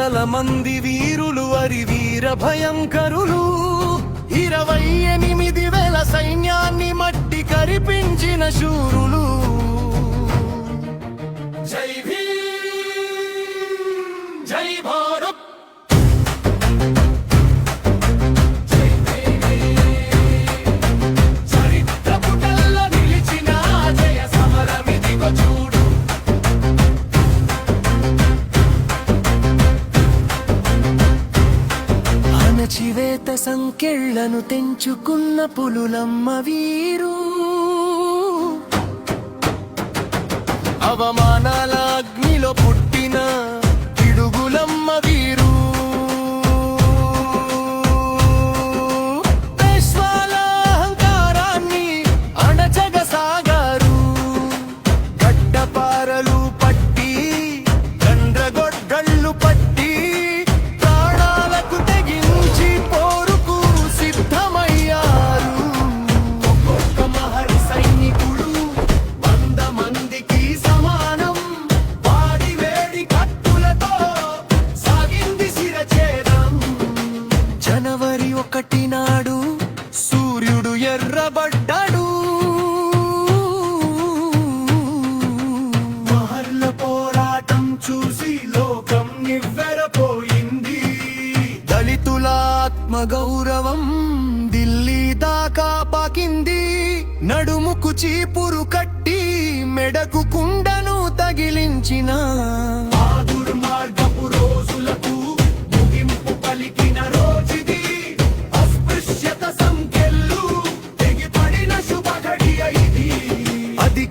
వందల మంది వీరులు అరి వీర భయంకరులు 28,000 సైన్యాన్ని మట్టి కరిపించిన శూరులు. జై భీమ్ జై భారత్ అణచివేత సంకెళ్లను తెంచుకున్న పులులమ్మ వీరు, అవమానాల అగ్నిలో పుట్టిన పిడుగులమ్మ వీరు. పేష్వాల అహంకారాన్ని అణచగసాగారు, గడ్డపారలు పట్టి గండ్రగొడ్డళ్ళు పట్టి ప్రాణాలకు తెగించి పోరుకు సిద్ధమయ్యారు. ఒక్కొక్క మహరి సైనికుడు 100 మందికి సమానం. వాడి వేడి కత్తులతో సాగింది శిరఛేదం. జనవరి 1 నాడు సూర్యుడు ఎర్రబడ్డాడు. మహర్ల పోరాటం చూసి లోకం నివ్వెరపోయింది. దళితుల ఆత్మగౌరవం ఢిల్లీ దాకా పాకింది. నడుముకు చీపురు కట్టి మెడకు కుండను తగిలించిన ఆ దుర్మార్గపు రోజులకు ముగింపు పలికిన రోజుది. అస్పృశ్యత సంకెళ్ళు తెగిపడిన శుభ ఘడియ ఇది. అది